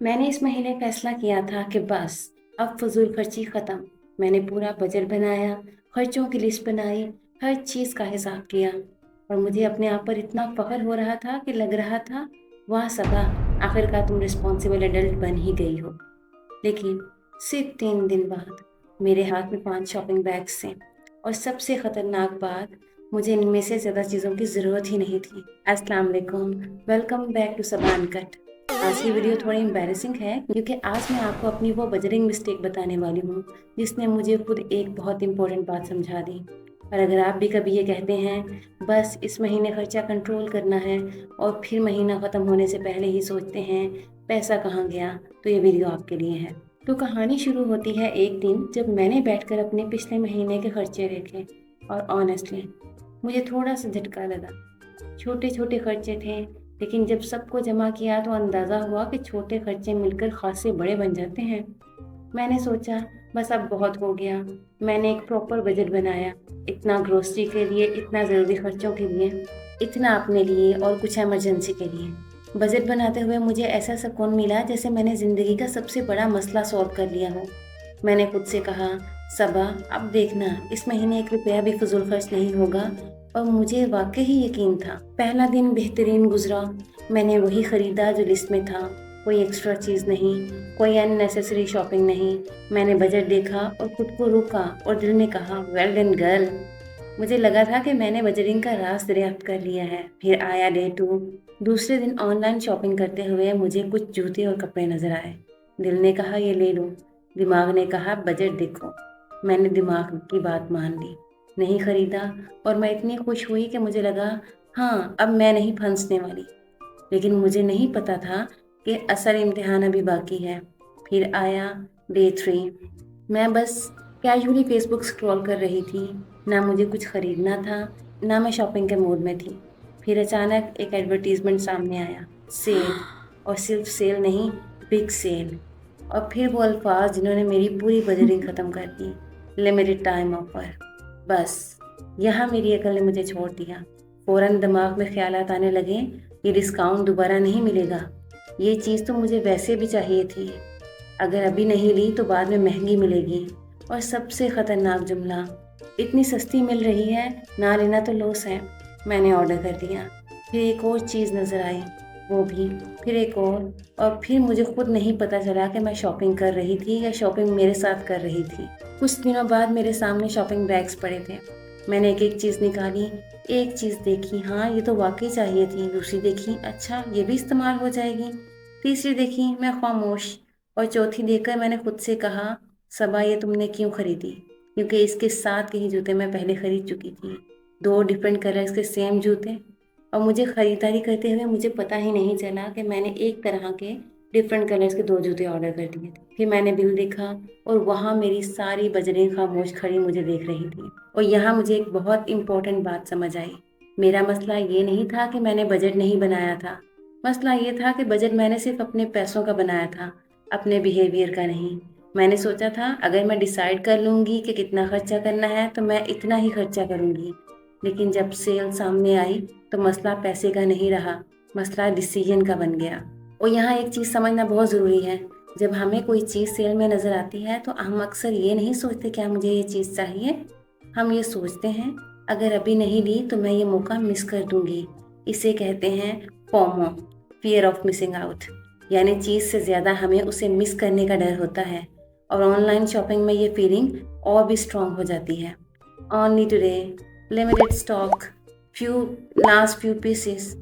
मैंने इस महीने फैसला किया था कि बस अब फजूल खर्ची ख़त्म। मैंने पूरा बजट बनाया, खर्चों की लिस्ट बनाई, हर चीज़ का हिसाब किया और मुझे अपने आप पर इतना फ़ख्र हो रहा था कि लग रहा था वाह सबा, आखिरकार तुम रिस्पॉन्सिबल एडल्ट बन ही गई हो। लेकिन सिर्फ 3 दिन बाद मेरे हाथ में 5 शॉपिंग बैग्स थे और सबसे ख़तरनाक बात, मुझे इनमें से ज़्यादा चीज़ों की ज़रूरत ही नहीं थी। अस्सलाम वालेकुम, वेलकम बैक टू सबान कट। आज की वीडियो थोड़ी एम्बैरेसिंग है क्योंकि आज मैं आपको अपनी वो बजटिंग मिस्टेक बताने वाली हूँ जिसने मुझे खुद एक बहुत इंपॉर्टेंट बात समझा दी। और अगर आप भी कभी ये कहते हैं बस इस महीने खर्चा कंट्रोल करना है और फिर महीना ख़त्म होने से पहले ही सोचते हैं पैसा कहाँ गया, तो ये वीडियो आपके लिए है। तो कहानी शुरू होती है एक दिन जब मैंने बैठकर अपने पिछले महीने के खर्चे देखे और ऑनेस्टली मुझे थोड़ा सा झटका लगा। छोटे छोटे खर्चे थे, लेकिन जब सबको जमा किया तो अंदाज़ा हुआ कि छोटे खर्चे मिलकर खासे बड़े बन जाते हैं। मैंने सोचा बस अब बहुत हो गया। मैंने एक प्रॉपर बजट बनाया, इतना ग्रोसरी के लिए, इतना ज़रूरी खर्चों के लिए, इतना अपने लिए और कुछ इमरजेंसी के लिए। बजट बनाते हुए मुझे ऐसा सुकून मिला जैसे मैंने ज़िंदगी का सबसे बड़ा मसला सॉल्व कर लिया हो। मैंने खुद से कहा, सबा अब देखना इस महीने 1 रुपया भी फजूल खर्च नहीं होगा। और मुझे वाकई ही यकीन था। पहला दिन बेहतरीन गुजरा। मैंने वही खरीदा जो लिस्ट में था, कोई एक्स्ट्रा चीज़ नहीं, कोई अननेसेसरी शॉपिंग नहीं। मैंने बजट देखा और खुद को रोका और दिल में कहा वेल डन गर्ल। मुझे लगा था कि मैंने बजटिंग का राज दरियाफ्त कर लिया है। फिर आया डे 2। दूसरे दिन ऑनलाइन शॉपिंग करते हुए मुझे कुछ जूते और कपड़े नजर आए। दिल ने कहा ये ले लो, दिमाग ने कहा बजट देखो। मैंने दिमाग की बात मान ली, नहीं खरीदा और मैं इतनी खुश हुई कि मुझे लगा हाँ अब मैं नहीं फंसने वाली। लेकिन मुझे नहीं पता था कि असल इम्तिहान अभी बाकी है। फिर आया डे 3। मैं बस कैजुअली फेसबुक स्क्रॉल कर रही थी, ना मुझे कुछ खरीदना था, ना मैं शॉपिंग के मूड में थी। फिर अचानक एक एडवर्टीजमेंट सामने आया, सेल। और सिर्फ सेल नहीं, बिग सेल। और फिर वो अल्फाज जिन्होंने मेरी पूरी बजटिंग ख़त्म कर दी, लिमिटेड टाइम ऑफर। बस यहाँ मेरी अकल ने मुझे छोड़ दिया। फ़ौरन दिमाग में ख्यालात आने लगे, ये डिस्काउंट दोबारा नहीं मिलेगा, ये चीज़ तो मुझे वैसे भी चाहिए थी, अगर अभी नहीं ली तो बाद में महंगी मिलेगी। और सबसे ख़तरनाक जुमला, इतनी सस्ती मिल रही है, ना लेना तो लॉस है। मैंने ऑर्डर कर दिया। फिर एक और चीज़ नज़र आई, वो भी, फिर एक और फिर मुझे खुद नहीं पता चला कि मैं शॉपिंग कर रही थी या शॉपिंग मेरे साथ कर रही थी। कुछ दिनों बाद मेरे सामने शॉपिंग बैग्स पड़े थे। मैंने एक एक चीज़ निकाली, एक चीज़ देखी, हाँ ये तो वाकई चाहिए थी। दूसरी देखी, अच्छा ये भी इस्तेमाल हो जाएगी। तीसरी देखी, मैं खामोश। और चौथी देखकर मैंने खुद से कहा, सबा ये तुमने क्यों खरीदी? क्योंकि इसके साथ के ही जूते मैं पहले खरीद चुकी थी, 2 डिफरेंट कलर्स के सेम जूते। और मुझे ख़रीदारी करते हुए मुझे पता ही नहीं चला कि मैंने एक तरह के डिफरेंट कलर्स के 2 जूते ऑर्डर कर दिए थे। फिर मैंने बिल देखा और वहाँ मेरी सारी बजटें खामोश खड़ी मुझे देख रही थी। और यहाँ मुझे एक बहुत इम्पोर्टेंट बात समझ आई। मेरा मसला ये नहीं था कि मैंने बजट नहीं बनाया था, मसला ये था कि बजट मैंने सिर्फ अपने पैसों का बनाया था, अपने बिहेवियर का नहीं। मैंने सोचा था अगर मैं डिसाइड कर लूँगी कि कितना खर्चा करना है तो मैं इतना ही खर्चा करूँगी। लेकिन जब सेल सामने आई तो मसला पैसे का नहीं रहा, मसला डिसीजन का बन गया। और यहाँ एक चीज़ समझना बहुत ज़रूरी है, जब हमें कोई चीज़ सेल में नज़र आती है तो हम अक्सर ये नहीं सोचते क्या मुझे ये चीज़ चाहिए। हम ये सोचते हैं अगर अभी नहीं ली तो मैं ये मौका मिस कर दूंगी। इसे कहते हैं FOMO, fear of missing out. यानी चीज़ से ज़्यादा हमें उसे मिस करने का डर होता है। और ऑनलाइन शॉपिंग में ये फीलिंग और भी स्ट्रॉन्ग हो जाती है। Only today, limited stock, few last few pieces,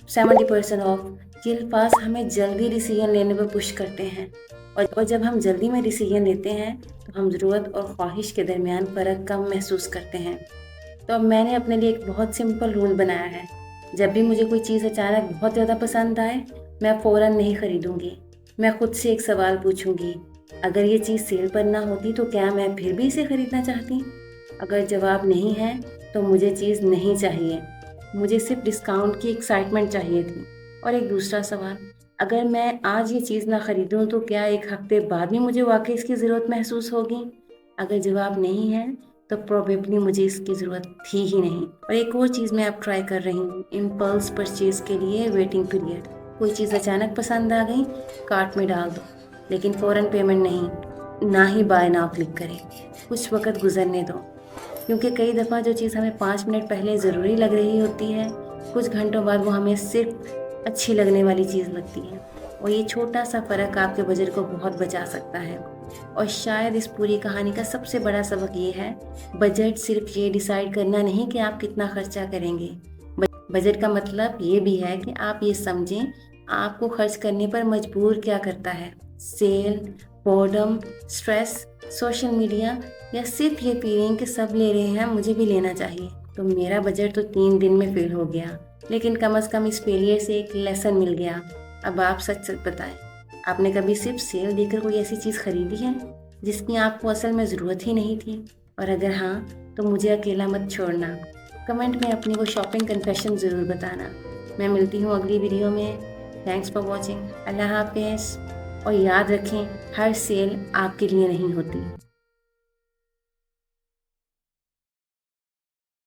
70% of. ये अल्फाज हमें जल्दी डिसीजन लेने पर पुश करते हैं। और जब हम जल्दी में डिसीजन लेते हैं तो हम ज़रूरत और ख्वाहिश के दरमियान फ़र्क कम महसूस करते हैं। तो अब मैंने अपने लिए एक बहुत सिंपल रूल बनाया है, जब भी मुझे कोई चीज़ अचानक बहुत ज़्यादा पसंद आए, मैं फ़ौरन नहीं खरीदूंगी। मैं खुद से एक सवाल पूछूंगी, अगर ये चीज़ सेल पर ना होती तो क्या मैं फिर भी इसे खरीदना चाहती? अगर जवाब नहीं है तो मुझे चीज़ नहीं चाहिए, मुझे सिर्फ डिस्काउंट की एक्साइटमेंट चाहिए थी। और एक दूसरा सवाल, अगर मैं आज ये चीज़ ना खरीदूं तो क्या एक हफ्ते बाद में मुझे वाकई इसकी ज़रूरत महसूस होगी? अगर जवाब नहीं है तो प्रोबेबली मुझे इसकी ज़रूरत थी ही नहीं। और एक और चीज़ मैं अब ट्राई कर रही हूँ, इम्पल्स परचेज़ के लिए वेटिंग पीरियड। कोई चीज़ अचानक पसंद आ गई, कार्ट में डाल दो, लेकिन फ़ौरन पेमेंट नहीं, ना ही बाय नाउ क्लिक करें। कुछ वक़्त गुज़रने दो, क्योंकि कई दफ़ा जो चीज़ हमें 5 मिनट पहले ज़रूरी लग रही होती है, कुछ घंटों बाद वो हमें सिर्फ अच्छी लगने वाली चीज़ लगती है। और ये छोटा सा फ़र्क आपके बजट को बहुत बचा सकता है। और शायद इस पूरी कहानी का सबसे बड़ा सबक ये है, बजट सिर्फ ये डिसाइड करना नहीं कि आप कितना खर्चा करेंगे। बजट का मतलब ये भी है कि आप ये समझें आपको खर्च करने पर मजबूर क्या करता है। सेल, बोर्डम, स्ट्रेस, सोशल मीडिया, या सिर्फ ये फीलिंग कि सब ले रहे हैं मुझे भी लेना चाहिए। तो मेरा बजट तो 3 दिन में फेल हो गया, लेकिन कम से कम इस फेलियर से एक लेसन मिल गया। अब आप सच सच बताएं, आपने कभी सिर्फ सेल देखकर कोई ऐसी चीज़ खरीदी है जिसकी आपको असल में ज़रूरत ही नहीं थी? और अगर हाँ, तो मुझे अकेला मत छोड़ना। कमेंट में अपनी वो शॉपिंग कन्फेशन ज़रूर बताना। मैं मिलती हूँ अगली वीडियो में। Thanks for watching. अल्लाह हाफिज़। और याद रखें, हर सेल आपके लिए नहीं होती।